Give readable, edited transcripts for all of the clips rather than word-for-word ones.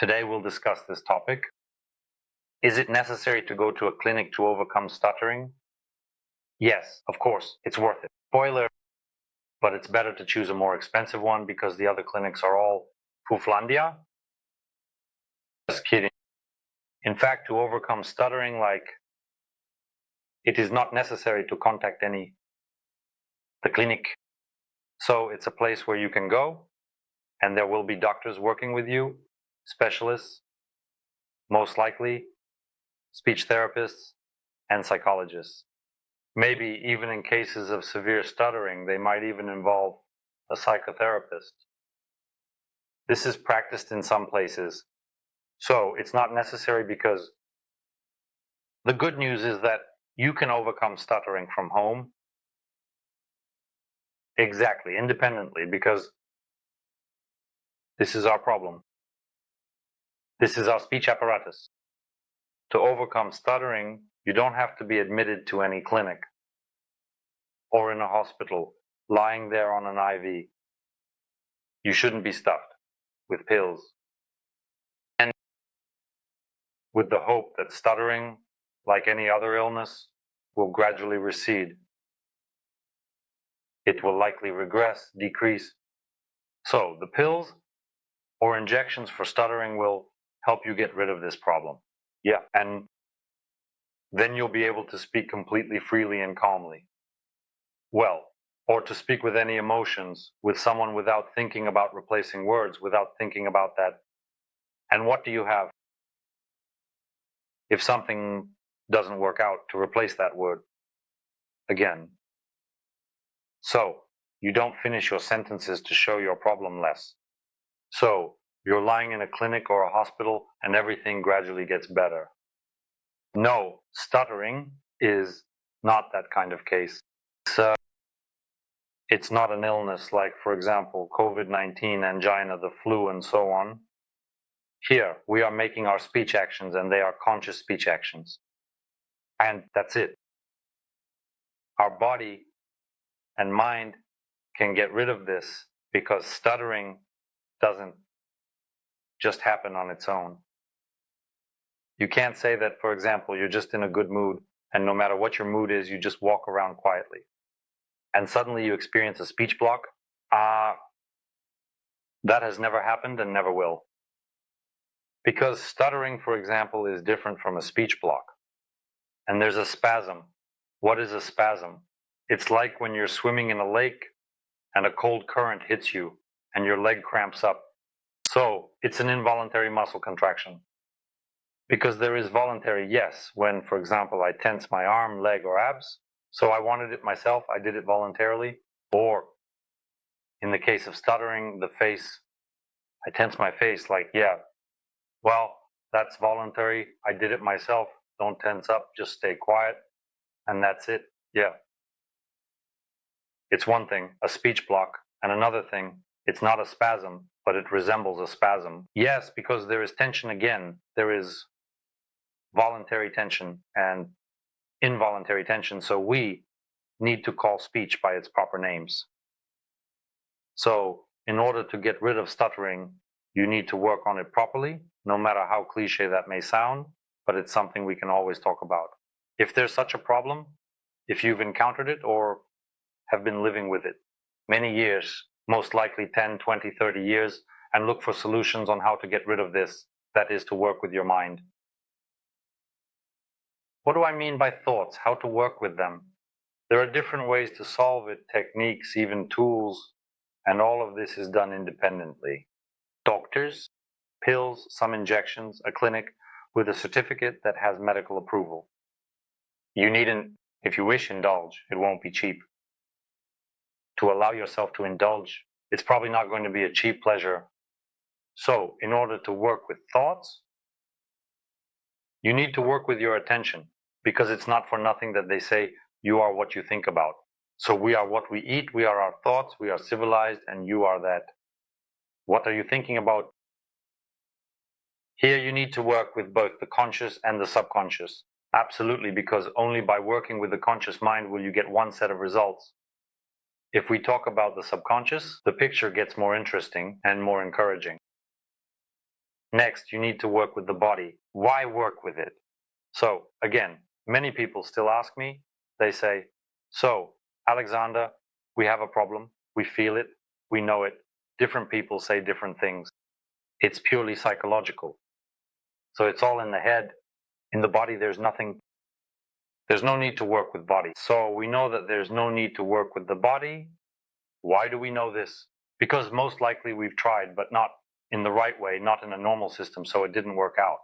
Today we'll discuss this topic. Is it necessary to go to a clinic to overcome stuttering? Yes, of course, it's worth it. Spoiler, but it's better to choose a more expensive one because the other clinics are all Fuflandia. Just kidding. In fact, to overcome stuttering, it is not necessary to contact the clinic. So it's a place where you can go and there will be doctors working with you, specialists, most likely, speech therapists, and psychologists. Maybe even in cases of severe stuttering, they might even involve a psychotherapist. This is practiced in some places. So it's not necessary because the good news is that you can overcome stuttering from home. Exactly, independently, because this is our problem. This is our speech apparatus. To overcome stuttering, you don't have to be admitted to any clinic or in a hospital, lying there on an IV. You shouldn't be stuffed with pills. And with the hope that stuttering, like any other illness, will gradually recede. It will likely regress, decrease. So the pills or injections for stuttering will help you get rid of this problem. Yeah, and then you'll be able to speak completely freely and calmly. Well, or to speak with any emotions with someone without thinking about replacing words, without thinking about that. And what do you have if something doesn't work out to replace that word again? So you don't finish your sentences to show your problem less. So you're lying in a clinic or a hospital and everything gradually gets better. No, stuttering is not that kind of case. It's not an illness like, for example, COVID-19, angina, the flu, and so on. Here, we are making our speech actions and they are conscious speech actions. And that's it. Our body and mind can get rid of this because stuttering doesn't just happen on its own. You can't say that, for example, you're just in a good mood and no matter what your mood is, you just walk around quietly. And suddenly you experience a speech block. That has never happened and never will. Because stuttering, for example, is different from a speech block. And there's a spasm. What is a spasm? It's like when you're swimming in a lake and a cold current hits you and your leg cramps up. So it's an involuntary muscle contraction. Because there is voluntary, yes, when, for example, I tense my arm, leg, or abs. So I wanted it myself, I did it voluntarily. Or in the case of stuttering, the face, I tense my face well, that's voluntary. I did it myself. Don't tense up, just stay quiet. And that's it. Yeah. It's one thing, a speech block. And another thing, it's not a spasm, but it resembles a spasm. Yes, because there is tension again. There is voluntary tension and involuntary tension. So we need to call speech by its proper names. So in order to get rid of stuttering, you need to work on it properly, no matter how cliche that may sound, but it's something we can always talk about. If there's such a problem, if you've encountered it or have been living with it many years, most likely 10, 20, 30 years, and look for solutions on how to get rid of this, that is to work with your mind. What do I mean by thoughts? How to work with them? There are different ways to solve it, techniques, even tools, and all of this is done independently. Doctors, pills, some injections, a clinic with a certificate that has medical approval. You needn't, if you wish, indulge. It won't be cheap. To allow yourself to indulge, it's probably not going to be a cheap pleasure. So, in order to work with thoughts, you need to work with your attention, because it's not for nothing that they say you are what you think about. So we are what we eat, we are our thoughts, we are civilized, and you are that. What are you thinking about? Here you need to work with both the conscious and the subconscious. Absolutely, because only by working with the conscious mind will you get one set of results. If we talk about the subconscious, the picture gets more interesting and more encouraging. Next, you need to work with the body. Why work with it? So again, many people still ask me, they say, so Alexander, we have a problem, we feel it, we know it. Different people say different things. It's purely psychological. So it's all in the head. In the body, there's no need to work with body. So we know that there's no need to work with the body. Why do we know this? Because most likely we've tried, but not in the right way, not in a normal system, so it didn't work out.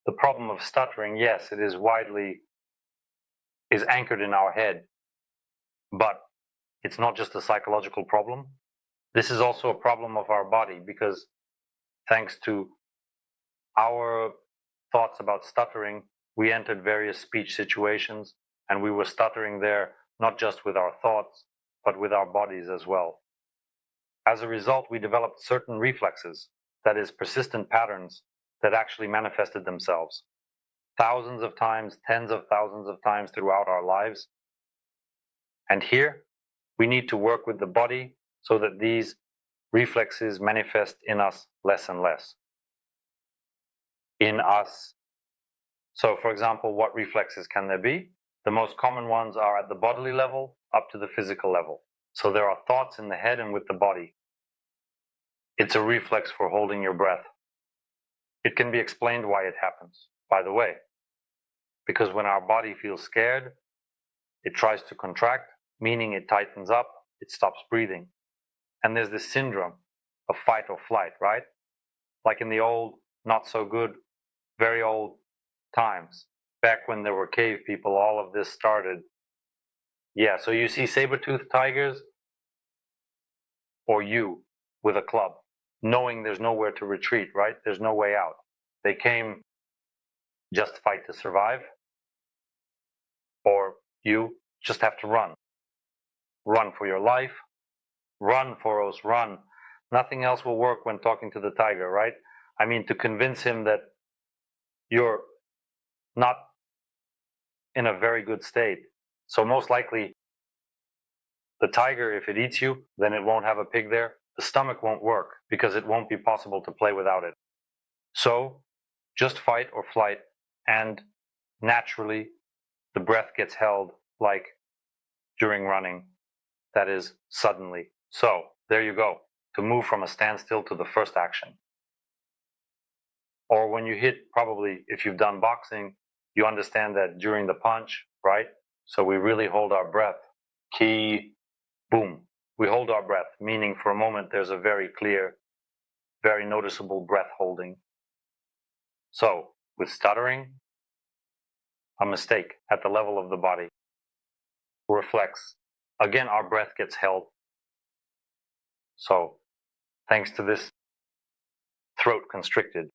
The problem of stuttering, yes, it is anchored in our head, but it's not just a psychological problem. This is also a problem of our body, because thanks to our thoughts about stuttering, we entered various speech situations, and we were stuttering there, not just with our thoughts, but with our bodies as well. As a result, we developed certain reflexes, that is, persistent patterns that actually manifested themselves thousands of times, tens of thousands of times throughout our lives. And here, we need to work with the body so that these reflexes manifest in us less and less. In us. So, for example, what reflexes can there be? The most common ones are at the bodily level up to the physical level. So there are thoughts in the head and with the body. It's a reflex for holding your breath. It can be explained why it happens, by the way. Because when our body feels scared, it tries to contract, meaning it tightens up, it stops breathing. And there's this syndrome of fight or flight, right? Like in the old, not so good, very old times, back when there were cave people, all of this started. Yeah, so you see saber-toothed tigers, or you with a club, knowing there's nowhere to retreat, right? There's no way out. They came just fight to survive, or you just have to run. Run for your life. Run, Foros, run. Nothing else will work when talking to the tiger, right? I mean, to convince him that you're not in a very good state. So most likely, the tiger, if it eats you, then it won't have a pig there. The stomach won't work because it won't be possible to play without it. So just fight or flight, and naturally the breath gets held like during running, that is suddenly. So there you go, to move from a standstill to the first action. Or when you hit, probably if you've done boxing, you understand that during the punch, right? So we really hold our breath. Key, boom. We hold our breath, meaning for a moment there's a very clear, very noticeable breath holding. So with stuttering, a mistake at the level of the body. Reflex. Again, our breath gets held. So thanks to this, throat constricted.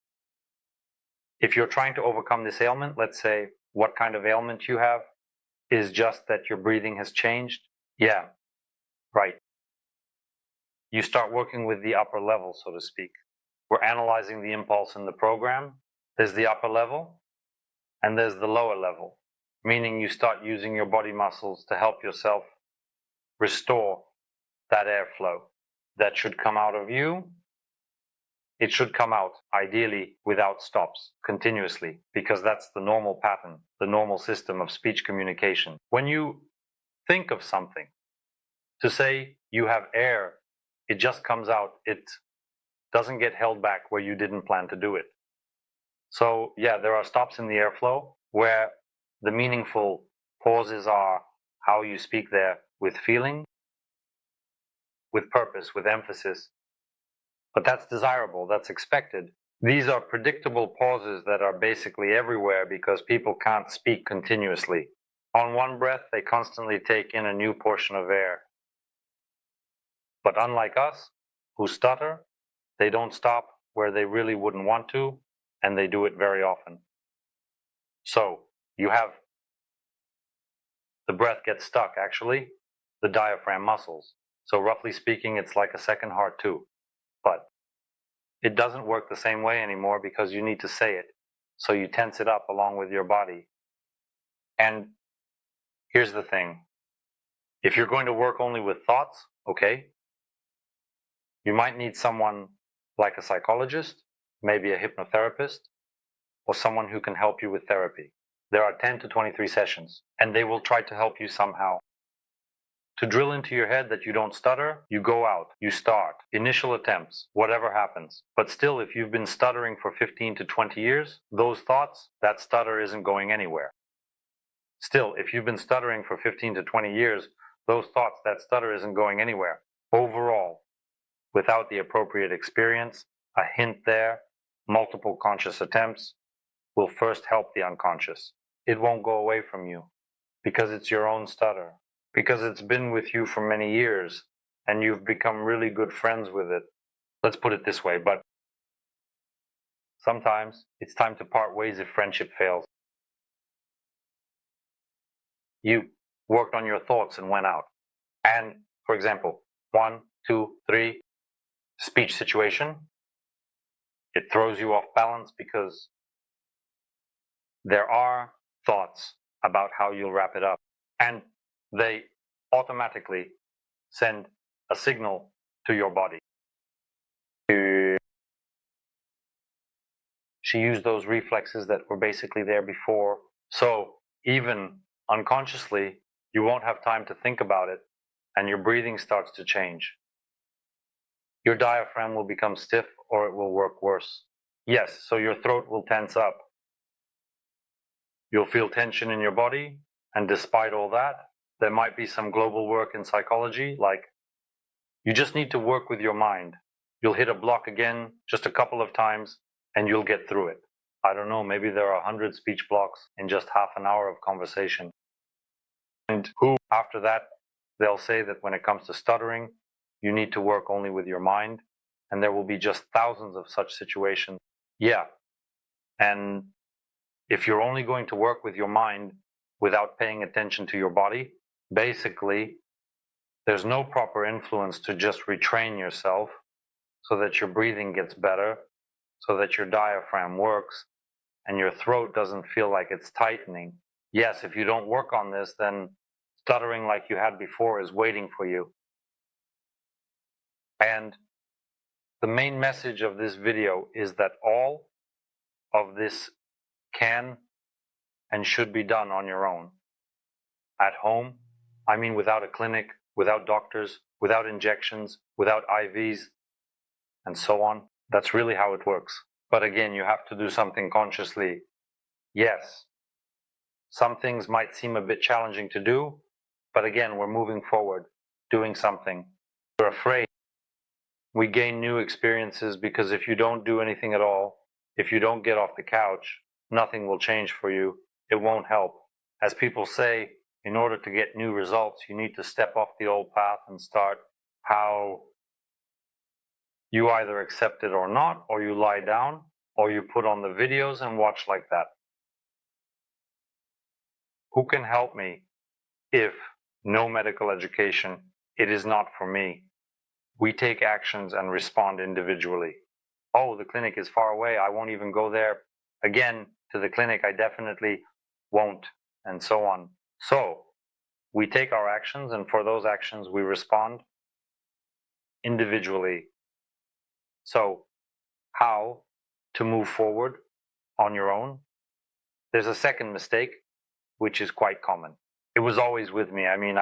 If you're trying to overcome this ailment, let's say what kind of ailment you have is just that your breathing has changed. Yeah, right. You start working with the upper level, so to speak. We're analyzing the impulse in the program. There's the upper level and there's the lower level, meaning you start using your body muscles to help yourself restore that airflow that should come out of you. It should come out, ideally, without stops, continuously, because that's the normal pattern, the normal system of speech communication. When you think of something, to say you have air, it just comes out. It doesn't get held back where you didn't plan to do it. So yeah, there are stops in the airflow where the meaningful pauses are how you speak there with feeling, with purpose, with emphasis. But that's desirable, that's expected. These are predictable pauses that are basically everywhere because people can't speak continuously. On one breath, they constantly take in a new portion of air. But unlike us, who stutter, they don't stop where they really wouldn't want to, and they do it very often. So you have the breath gets stuck, actually, the diaphragm muscles. So roughly speaking, it's like a second heart too. But it doesn't work the same way anymore because you need to say it. So you tense it up along with your body. And here's the thing. If you're going to work only with thoughts, okay, you might need someone like a psychologist, maybe a hypnotherapist, or someone who can help you with therapy. There are 10 to 23 sessions, and they will try to help you somehow. To drill into your head that you don't stutter, you go out, you start, initial attempts, whatever happens. But still, if you've been stuttering for 15 to 20 years, those thoughts, that stutter isn't going anywhere. Still, if you've been stuttering for 15 to 20 years, those thoughts, that stutter isn't going anywhere. Overall, without the appropriate experience, a hint there, multiple conscious attempts will first help the unconscious. It won't go away from you because it's your own stutter, because it's been with you for many years and you've become really good friends with it. Let's put it this way, but sometimes it's time to part ways if friendship fails. You worked on your thoughts and went out. And, for example, 1, 2, 3, speech situation. It throws you off balance because there are thoughts about how you'll wrap it up. And they automatically send a signal to your body. She used those reflexes that were basically there before. So even unconsciously, you won't have time to think about it, and your breathing starts to change. Your diaphragm will become stiff, or it will work worse. Yes, so your throat will tense up. You'll feel tension in your body, and despite all that, there might be some global work in psychology, like you just need to work with your mind. You'll hit a block again just a couple of times, and you'll get through it. I don't know, maybe there are 100 speech blocks in just half an hour of conversation. And who, after that, they'll say that when it comes to stuttering, you need to work only with your mind, and there will be just thousands of such situations. Yeah, and if you're only going to work with your mind without paying attention to your body, basically, there's no proper influence to just retrain yourself so that your breathing gets better, so that your diaphragm works, and your throat doesn't feel like it's tightening. Yes, if you don't work on this, then stuttering like you had before is waiting for you. And the main message of this video is that all of this can and should be done on your own. At home, I mean without a clinic, without doctors, without injections, without IVs, and so on. That's really how it works. But again, you have to do something consciously. Yes, some things might seem a bit challenging to do, but again, we're moving forward, doing something. We're afraid. We gain new experiences because if you don't do anything at all, if you don't get off the couch, nothing will change for you. It won't help. As people say, in order to get new results, you need to step off the old path and start how you either accept it or not, or you lie down, or you put on the videos and watch like that. Who can help me if no medical education? It is not for me. We take actions and respond individually. Oh, the clinic is far away. I won't even go there again to the clinic. I definitely won't, and so on. So we take our actions, and for those actions, we respond individually. So how to move forward on your own? There's a second mistake, which is quite common. It was always with me. I mean,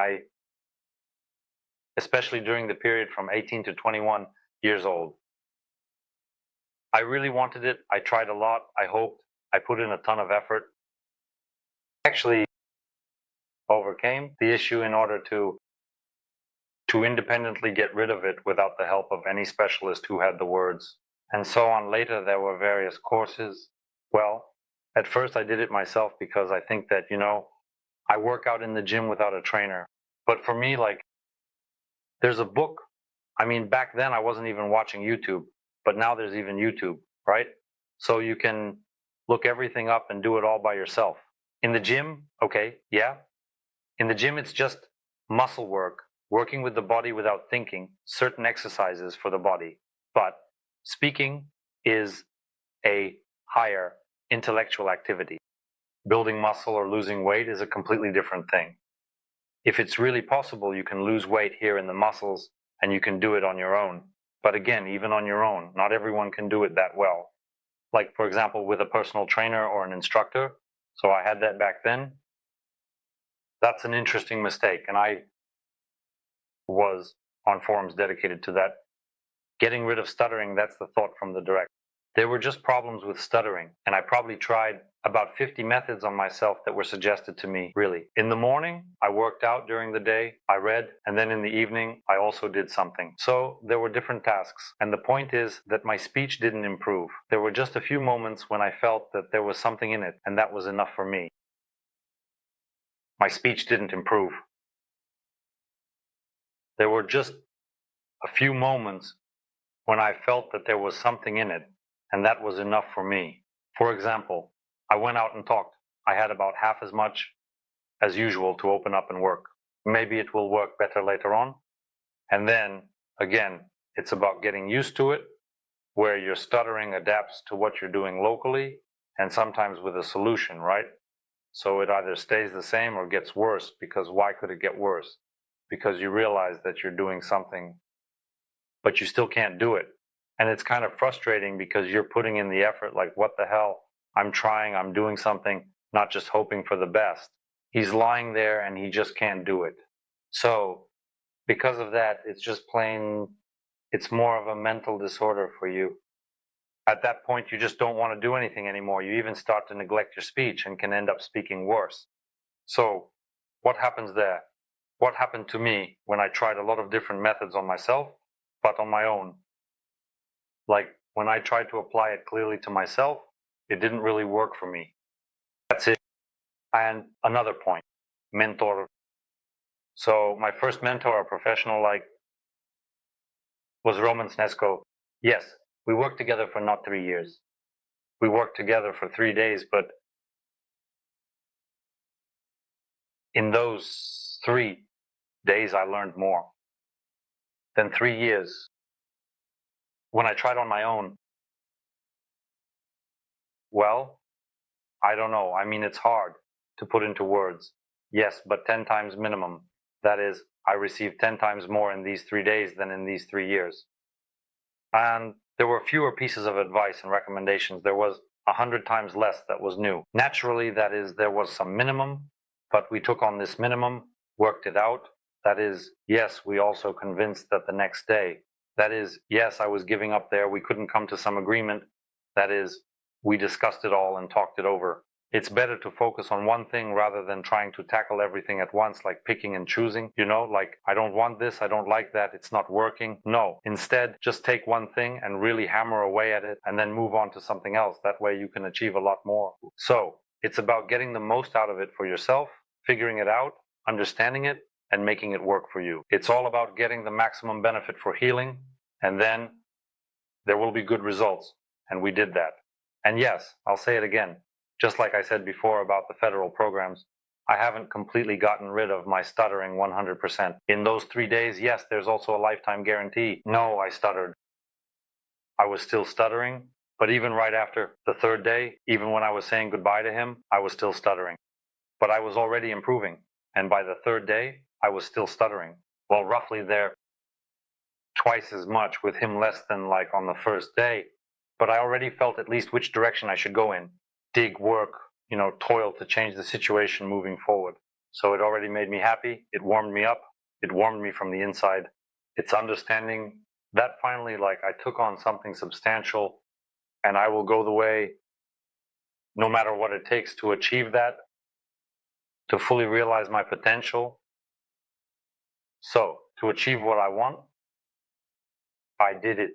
especially during the period from 18 to 21 years old. I really wanted it. I tried a lot. I hoped. I put in a ton of effort. Actually overcame the issue in order to independently get rid of it without the help of any specialist who had the words. And so on. Later, there were various courses. Well, at first I did it myself because I think that, I work out in the gym without a trainer. But for me, there's a book. I mean, back then I wasn't even watching YouTube, but now there's even YouTube, right? So you can look everything up and do it all by yourself. In the gym, okay, yeah. In the gym, it's just muscle work, working with the body without thinking, certain exercises for the body. But speaking is a higher intellectual activity. Building muscle or losing weight is a completely different thing. If it's really possible, you can lose weight here in the muscles and you can do it on your own. But again, even on your own, not everyone can do it that well. Like, for example, with a personal trainer or an instructor. So I had that back then. That's an interesting mistake. And I was on forums dedicated to that. Getting rid of stuttering, that's the thought from the direct. There were just problems with stuttering, and I probably tried about 50 methods on myself that were suggested to me, really. In the morning, I worked out during the day, I read, and then in the evening, I also did something. So there were different tasks, and the point is that my speech didn't improve. There were just a few moments when I felt that there was something in it, and that was enough for me. My speech didn't improve. There were just a few moments when I felt that there was something in it, and that was enough for me. For example, I went out and talked. I had about half as much as usual to open up and work. Maybe it will work better later on. And then, again, it's about getting used to it, where your stuttering adapts to what you're doing locally, and sometimes with a solution, right? So it either stays the same or gets worse, because why could it get worse? Because you realize that you're doing something, but you still can't do it. And it's kind of frustrating because you're putting in the effort, like, what the hell? I'm trying, I'm doing something, not just hoping for the best. He's lying there and he just can't do it. So because of that, it's just plain, it's more of a mental disorder for you. At that point, you just don't want to do anything anymore. You even start to neglect your speech and can end up speaking worse. So what happens there? What happened to me when I tried a lot of different methods on myself, but on my own? Like, when I tried to apply it clearly to myself, it didn't really work for me. That's it. And another point, mentor. So my first mentor, a professional, was Roman Snesko. Yes, we worked together for not 3 years. We worked together for 3 days, but in those 3 days, I learned more than 3 years. When I tried on my own, well, I don't know. I mean, it's hard to put into words. Yes, but 10 times minimum. That is, I received 10 times more in these 3 days than in these 3 years. And there were fewer pieces of advice and recommendations. There was 100 times less that was new. Naturally, that is, there was some minimum, but we took on this minimum, worked it out. That is, yes, we also convinced that the next day. That is, yes, I was giving up there. We couldn't come to some agreement. That is, we discussed it all and talked it over. It's better to focus on one thing rather than trying to tackle everything at once, like picking and choosing, like, I don't want this, I don't like that, it's not working. No, instead, just take one thing and really hammer away at it and then move on to something else. That way you can achieve a lot more. So it's about getting the most out of it for yourself, figuring it out, understanding it, and making it work for you. It's all about getting the maximum benefit for healing, and then there will be good results. And we did that. And yes, I'll say it again. Just like I said before about the federal programs, I haven't completely gotten rid of my stuttering 100%. In those 3 days, yes, there's also a lifetime guarantee. No, I stuttered. I was still stuttering, but even right after the 3rd day, even when I was saying goodbye to him, I was still stuttering. But I was already improving. And by the 3rd day, I was still stuttering. Well, roughly there, twice as much, with him less than like on the 1st day. But I already felt at least which direction I should go in. Dig, work, toil to change the situation moving forward. So it already made me happy. It warmed me up. It warmed me from the inside. It's understanding that finally, I took on something substantial, and I will go the way, no matter what it takes, to achieve that, to fully realize my potential. So to achieve what I want, I did it.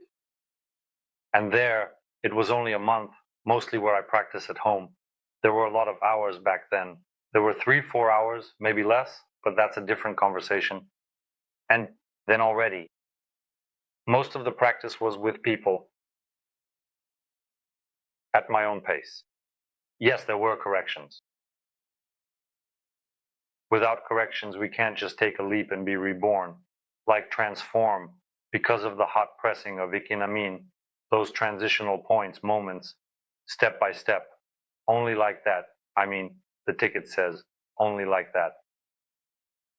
And there, it was only a month, mostly where I practice at home. There were a lot of hours back then. There were 3-4 hours, maybe less, but that's a different conversation. And then already, most of the practice was with people at my own pace. Yes, there were corrections. Without corrections, we can't just take a leap and be reborn, like transform, because of the hot pressing of ikinamin, those transitional points, moments, step by step. Only like that. The ticket says, only like that.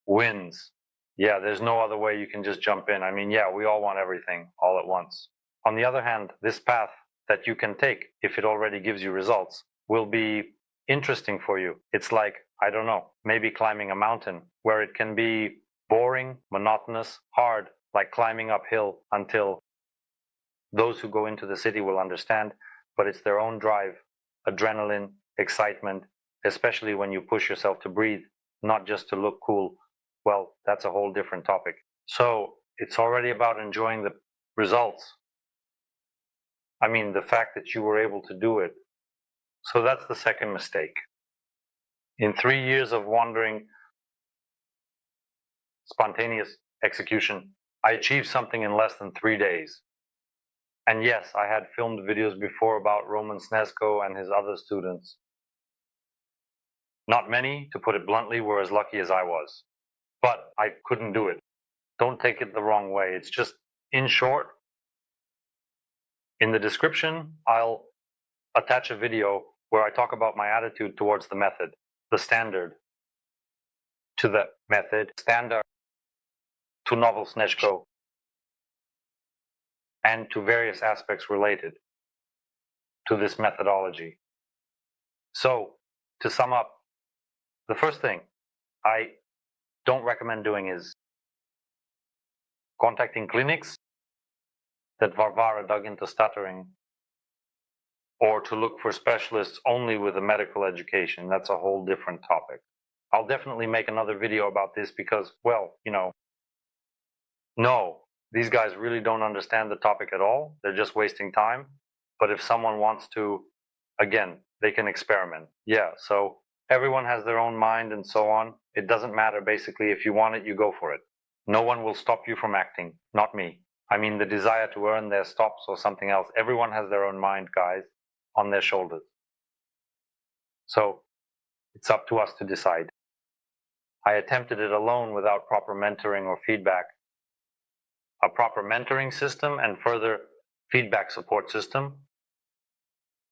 Wins. Yeah, there's no other way you can just jump in. I mean, yeah, we all want everything all at once. On the other hand, this path that you can take, if it already gives you results, will be interesting for you. It's like, I don't know, maybe climbing a mountain where it can be boring, monotonous, hard, like climbing uphill until those who go into the city will understand, but it's their own drive, adrenaline, excitement, especially when you push yourself to breathe, not just to look cool. Well, that's a whole different topic. So it's already about enjoying the results. I mean, the fact that you were able to do it. So that's the second mistake. In 3 years of wandering, spontaneous execution, I achieved something in less than 3 days. And yes, I had filmed videos before about Roman Snesko and his other students. Not many, to put it bluntly, were as lucky as I was. But I couldn't do it. Don't take it the wrong way. It's just, in short, in the description, I'll attach a video where I talk about my attitude towards the method, the standard, to the method, standard, to novel Snezhko, and to various aspects related to this methodology. So, to sum up, the first thing I don't recommend doing is contacting clinics that Varvara dug into stuttering, or to look for specialists only with a medical education. That's a whole different topic. I'll definitely make another video about this because, well, no, these guys really don't understand the topic at all. They're just wasting time. But if someone wants to, again, they can experiment. Yeah, so everyone has their own mind and so on. It doesn't matter, basically. If you want it, you go for it. No one will stop you from acting, not me. I mean, the desire to earn their stops or something else. Everyone has their own mind, guys, on their shoulders. So it's up to us to decide. I attempted it alone without proper mentoring or feedback. A proper mentoring system and further feedback support system,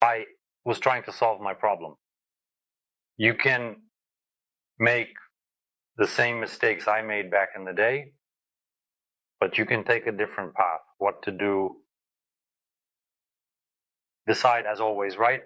I was trying to solve my problem. You can make the same mistakes I made back in the day, but you can take a different path. What to do. Decide, as always, right?